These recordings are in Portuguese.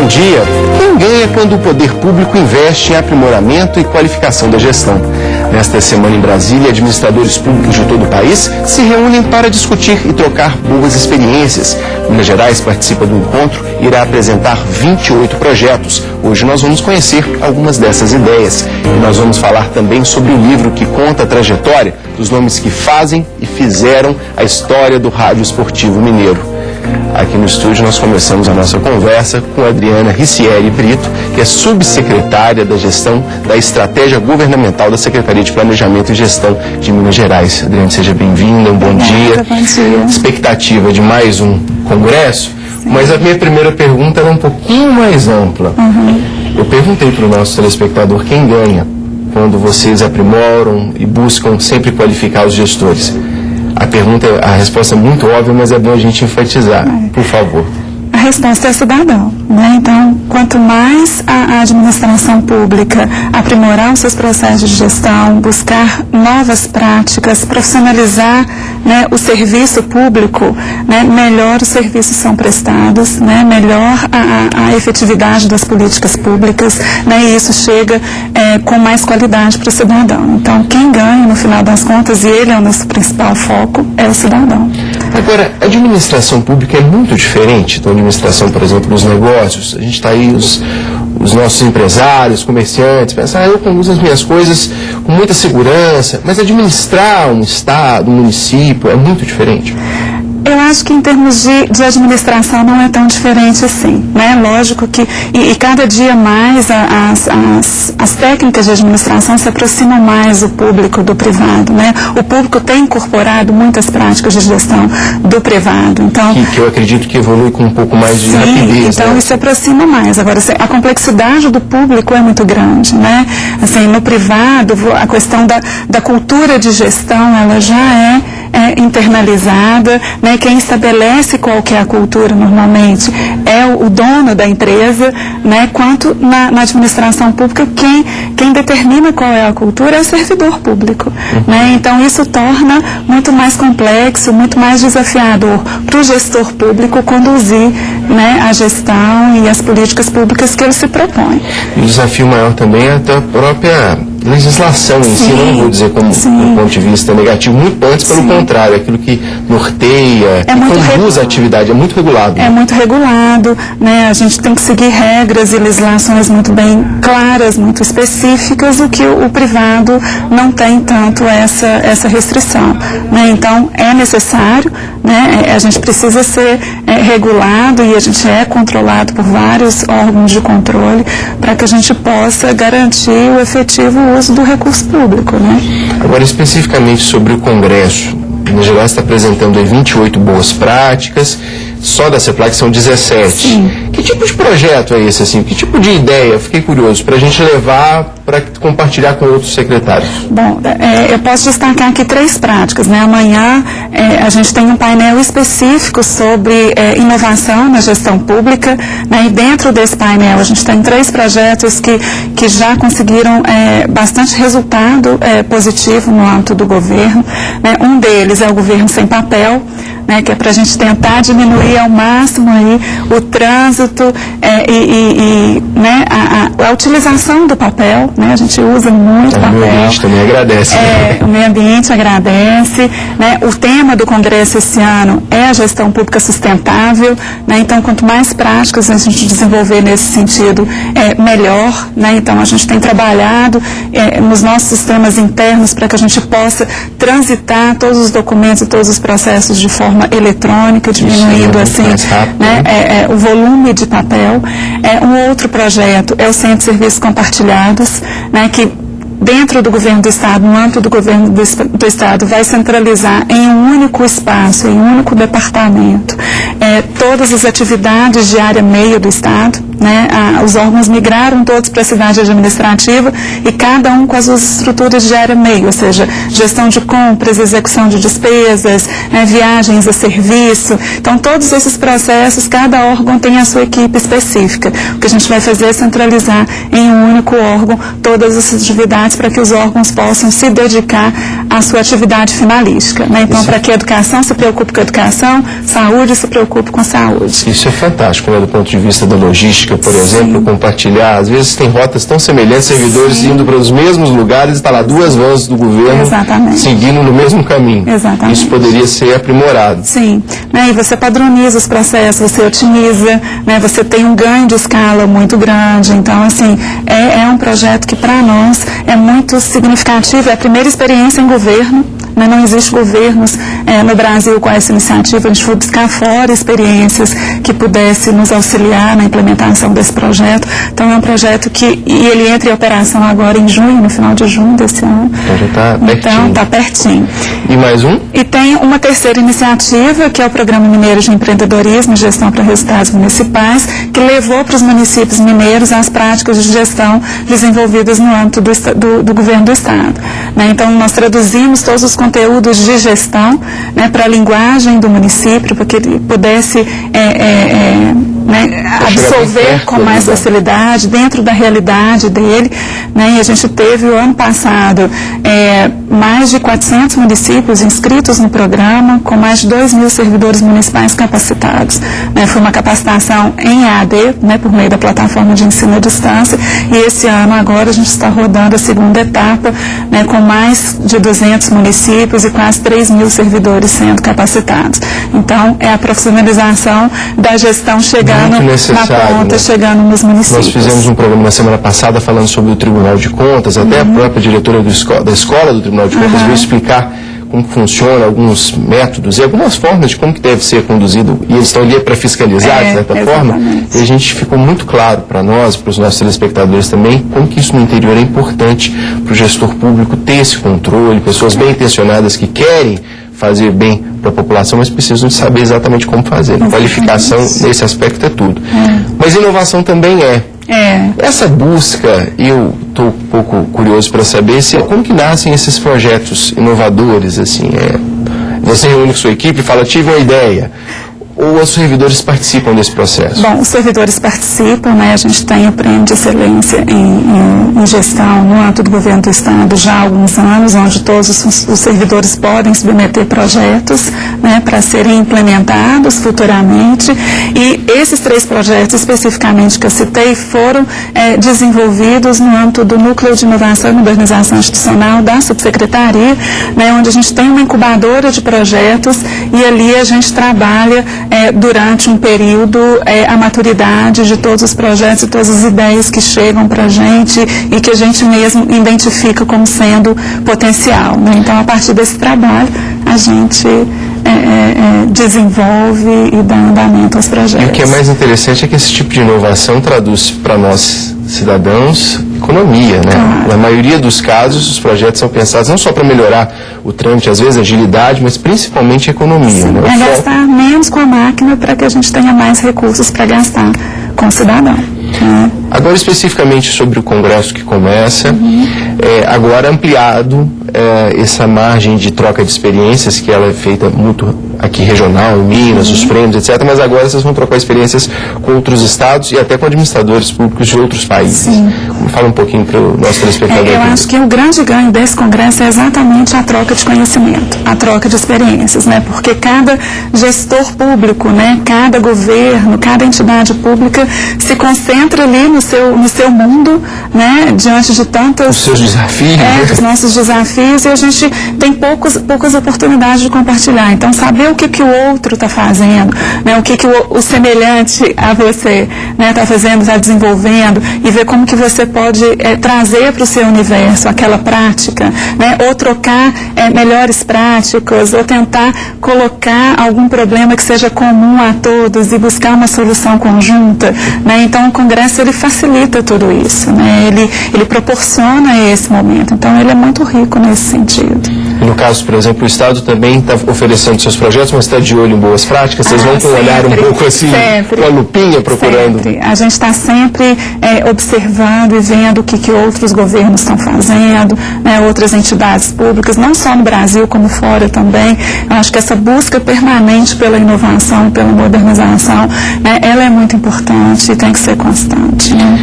bom dia. Quem ganha quando o poder público investe em aprimoramento e qualificação da gestão? Nesta semana em Brasília, administradores públicos de todo o país se reúnem para discutir e trocar boas experiências. Minas Gerais participa do encontro e irá apresentar 28 projetos. Hoje nós vamos conhecer algumas dessas ideias. E nós vamos falar também sobre o livro que conta a trajetória dos nomes que fazem e fizeram a história do rádio esportivo mineiro. Aqui no estúdio nós começamos a nossa conversa com a Adriana Ricieri Brito, que é subsecretária da Gestão da Estratégia Governamental da Secretaria de Planejamento e Gestão de Minas Gerais. Adriana, seja bem-vinda, um bom dia. Bom dia. Expectativa de mais um congresso, mas a minha primeira pergunta era um pouquinho mais ampla. Eu perguntei para o nosso telespectador quem ganha quando vocês aprimoram e buscam sempre qualificar os gestores. A resposta é muito óbvia, mas é bom a gente enfatizar. Por favor. A resposta é cidadão, né? Então, quanto mais a administração pública aprimorar os seus processos de gestão, buscar novas práticas, profissionalizar, né, o serviço público, né, melhor os serviços são prestados, né, melhor a efetividade das políticas públicas, né, e isso chega com mais qualidade para o cidadão. Então, quem ganha, no final das contas, e ele é o nosso principal foco, é o cidadão. Agora, a administração pública é muito diferente da administração, por exemplo, dos negócios. A gente está aí, os nossos empresários, comerciantes, pensam, eu conduzo as minhas coisas com muita segurança, mas administrar um estado, um município, é muito diferente. Eu acho que em termos de administração não é tão diferente assim, né? Lógico que, e cada dia mais as técnicas de administração se aproximam mais do público do privado, né? O público tem incorporado muitas práticas de gestão do privado, então... Que eu acredito que evolui com um pouco mais de rapidez, então né? Isso se aproxima mais. Agora, a complexidade do público é muito grande, né? Assim, no privado, a questão da cultura de gestão, ela já é internalizada, né? Quem estabelece qual que é a cultura normalmente é o dono da empresa, né? Quanto na administração pública, quem determina qual é a cultura é o servidor público, né? Então isso torna muito mais complexo, muito mais desafiador para o gestor público conduzir, né, a gestão e as políticas públicas que ele se propõe. E o desafio maior também é da própria legislação em si, não vou dizer como do ponto de vista negativo, muito antes pelo contrário, aquilo que norteia, que conduz a atividade, é muito regulado. É muito regulado, né? A gente tem que seguir regras e legislações muito bem claras, muito específicas, o que o privado não tem tanto essa restrição, né? Então, é necessário, né? A gente precisa ser regulado e a gente é controlado por vários órgãos de controle para que a gente possa garantir o efetivo uso do recurso público, né? Agora, especificamente sobre o Congresso, Minas Gerais está apresentando aí 28 boas práticas, só da CEPLAG são 17. Sim. Que tipo de projeto é esse, assim? Que tipo de ideia? Fiquei curioso, para a gente levar para compartilhar com outros secretários. Bom, eu posso destacar aqui 3 práticas, né? Amanhã a gente tem um painel específico sobre inovação na gestão pública, né? E dentro desse painel a gente tem 3 projetos que já conseguiram bastante resultado positivo no âmbito do governo, né? Um deles é o governo sem papel, né, que é para a gente tentar diminuir ao máximo aí o trânsito né, a utilização do papel, né, a gente usa muito papel. O meio ambiente também agradece. O meio ambiente agradece, né, o tema do Congresso esse ano é a gestão pública sustentável, né, então quanto mais práticas a gente desenvolver nesse sentido, melhor, né, então a gente tem trabalhado nos nossos sistemas internos para que a gente possa transitar todos os documentos e todos os processos de forma eletrônica, diminuindo assim, rápido, né, o volume de papel. Um outro projeto é o Centro de Serviços Compartilhados, né, que dentro do governo do Estado, no âmbito do governo do Estado, vai centralizar em um único espaço, em um único departamento, todas as atividades de área meio do Estado, né? Os órgãos migraram todos para a cidade administrativa e cada um com as suas estruturas de área meio, ou seja, gestão de compras, execução de despesas, viagens a serviço. Então, todos esses processos, cada órgão tem a sua equipe específica. O que a gente vai fazer é centralizar em um único órgão todas essas atividades para que os órgãos possam se dedicar à sua atividade finalística, né? Então, para que a educação se preocupe com a educação, saúde se preocupe com a saúde. Isso é fantástico, né, do ponto de vista da logística logística, por exemplo, compartilhar. Às vezes tem rotas tão semelhantes, servidores indo para os mesmos lugares, está lá duas vans do governo seguindo no mesmo caminho. Exatamente. Isso poderia ser aprimorado. Sim, né, e você padroniza os processos, você otimiza, né, você tem um ganho de escala muito grande. Então, assim, é um projeto que para nós é muito significativo, é a primeira experiência em governo. Não existe governos no Brasil com essa iniciativa. A gente foi buscar fora experiências que pudessem nos auxiliar na implementação desse projeto. Então é um projeto e ele entra em operação agora em junho, no final de junho desse ano. Então já está pertinho. Então está pertinho. E mais um? E tem uma terceira iniciativa, que é o Programa Mineiro de Empreendedorismo e Gestão para Resultados Municipais, que levou para os municípios mineiros as práticas de gestão desenvolvidas no âmbito do governo do Estado. Né? Então nós traduzimos todos os conteúdos de gestão, né, para a linguagem do município, para que ele pudesse absorver com mais facilidade dentro da realidade dele. Né, e a gente teve o ano passado mais de 400 municípios inscritos no programa, com mais de 2.000 servidores municipais capacitados. Né, foi uma capacitação em EAD, né, por meio da plataforma de ensino à distância, e esse ano agora a gente está rodando a segunda etapa, né, com mais de 200 municípios e quase 3.000 servidores sendo capacitados. Então, é a profissionalização da gestão chegando na ponta, né? Chegando nos municípios. Nós fizemos um programa na semana passada falando sobre o Tribunal de Contas, até a própria diretora da escola do Tribunal de Contas veio explicar como funciona, alguns métodos e algumas formas de como que deve ser conduzido, e eles estão ali para fiscalizar, de certa forma, e a gente ficou muito claro para nós, para os nossos telespectadores também, como que isso no interior é importante para o gestor público ter esse controle, pessoas bem intencionadas que querem fazer bem para a população, mas precisam de saber exatamente como fazer. Qualificação nesse aspecto é tudo. Mas inovação também é. Essa busca, eu estou um pouco curioso para saber como que nascem esses projetos inovadores, assim, você reúne com sua equipe e fala, tive uma ideia, ou os servidores participam desse processo? Bom, os servidores participam, né? A gente tem o prêmio de excelência em gestão no âmbito do governo do Estado já há alguns anos, onde todos os servidores podem submeter projetos, né, para serem implementados futuramente, e esses 3 projetos especificamente que eu citei foram desenvolvidos no âmbito do Núcleo de Inovação e Modernização Institucional da Subsecretaria, né, onde a gente tem uma incubadora de projetos e ali a gente trabalha durante um período a maturidade de todos os projetos e todas as ideias que chegam para a gente e que a gente mesmo identifica como sendo potencial. Né? Então, a partir desse trabalho, a gente desenvolve e dá andamento aos projetos. E o que é mais interessante é que esse tipo de inovação traduz para nós, cidadãos, economia, né? Claro. Na maioria dos casos, os projetos são pensados não só para melhorar o trâmite, às vezes a agilidade, mas principalmente a economia. Né? Gastar menos com a máquina para que a gente tenha mais recursos para gastar com o cidadão. Agora, especificamente sobre o Congresso que começa, agora ampliado essa margem de troca de experiências, que ela é feita muito aqui regional, em Minas, os prêmios, etc. Mas agora vocês vão trocar experiências com outros estados e até com administradores públicos de outros países. Fala um pouquinho para o nosso telespectador. Eu acho que o grande ganho desse Congresso é exatamente a troca de conhecimento, a troca de experiências, né? Porque cada gestor público, né, cada governo, cada entidade pública se concentra ali no seu mundo, né, diante de tantos... Os seus desafios. Os nossos desafios, e a gente tem poucas oportunidades de compartilhar. Então, saber o que o outro está fazendo, né, o que o semelhante a você está fazendo, está desenvolvendo, e ver como que você pode trazer para o seu universo aquela prática, né, ou trocar melhores práticas, ou tentar colocar algum problema que seja comum a todos e buscar uma solução conjunta. Né? Então, o Congresso ele facilita tudo isso, né? Ele proporciona esse momento. Então, ele é muito rico nesse sentido. No caso, por exemplo, o Estado também está oferecendo seus projetos, mas está de olho em boas práticas? Vocês vão com um olhar um pouco assim, com a lupinha procurando? Sempre. A gente está sempre observando e vendo o que outros governos estão fazendo, né, outras entidades públicas, não só no Brasil, como fora também. Eu acho que essa busca permanente pela inovação, pela modernização, né, ela é muito importante e tem que ser constante. Né?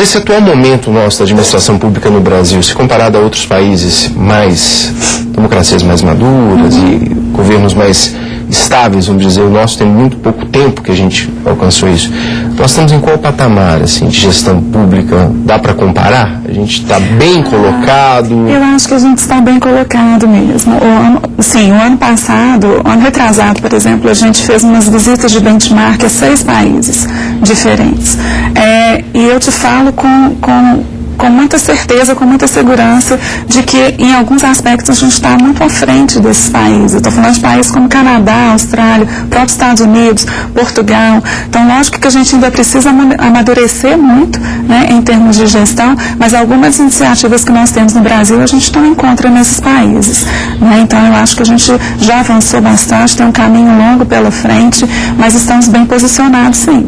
Esse atual momento nosso da administração pública no Brasil, se comparado a outros países democracias mais maduras e governos mais estáveis, vamos dizer. O nosso tem muito pouco tempo que a gente alcançou isso. Nós estamos em qual patamar, assim, de gestão pública? Dá para comparar? A gente está bem colocado? Eu acho que a gente está bem colocado mesmo. O ano passado, ano retrasado, por exemplo, a gente fez umas visitas de benchmark a 6 países diferentes. E eu te falo com muita certeza, com muita segurança de que em alguns aspectos a gente está muito à frente desses países. Eu estou falando de países como Canadá, Austrália, próprios Estados Unidos, Portugal. Então, lógico que a gente ainda precisa amadurecer muito, né, em termos de gestão, mas algumas iniciativas que nós temos no Brasil a gente não encontra nesses países, né? Então, eu acho que a gente já avançou bastante, tem um caminho longo pela frente, mas estamos bem posicionados, sim.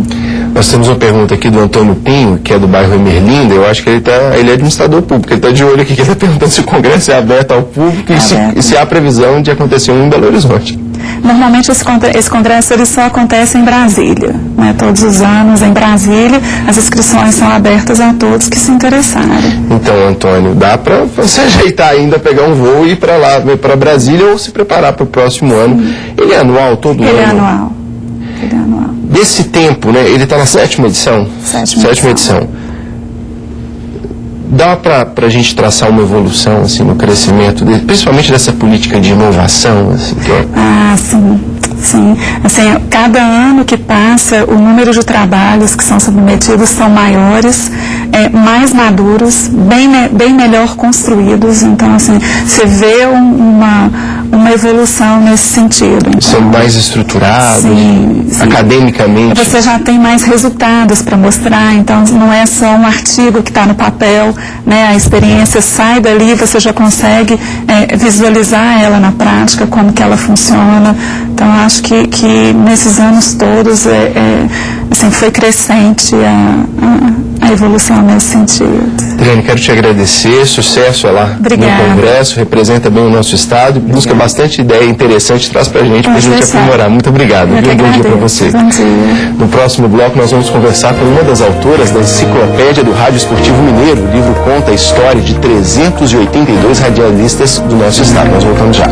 Nós temos uma pergunta aqui do Antônio Pinho, que é do bairro Emerlinda. Eu acho que ele é administrador público. Ele está de olho aqui, que ele está perguntando se o Congresso é aberto ao público e se há previsão de acontecer um em Belo Horizonte. Normalmente esse congresso ele só acontece em Brasília, né? Todos os anos em Brasília, as inscrições são abertas a todos que se interessarem. Então, Antônio, dá para você ajeitar ainda, pegar um voo e ir para lá, para Brasília, ou se preparar para o próximo ano. Ele é anual, todo ano? Ele é anual. Desse tempo, né? Ele está na 7ª edição? Sétima edição. Dá para a gente traçar uma evolução, assim, no crescimento dele, principalmente dessa política de inovação, assim, que é... Sim. Assim, cada ano que passa, o número de trabalhos que são submetidos são maiores, mais maduros, bem melhor construídos. Então, assim, você vê uma evolução nesse sentido. Então, são mais estruturados, sim. Academicamente. Você já tem mais resultados para mostrar, então não é só um artigo que está no papel, né? A experiência sai dali, você já consegue visualizar ela na prática, como que ela funciona. Então, acho que nesses anos todos assim, foi crescente a evolução nesse sentido. Adriane, quero te agradecer, sucesso lá Obrigada. No Congresso, representa bem o nosso Estado, busca bastante ideia interessante, traz pra gente, pra gente aprimorar. Muito obrigado. Um bom dia para você. Bom dia. No próximo bloco nós vamos conversar com uma das autoras da Enciclopédia do Rádio Esportivo Mineiro. O livro conta a história de 382 radialistas do nosso Estado. Nós voltamos já.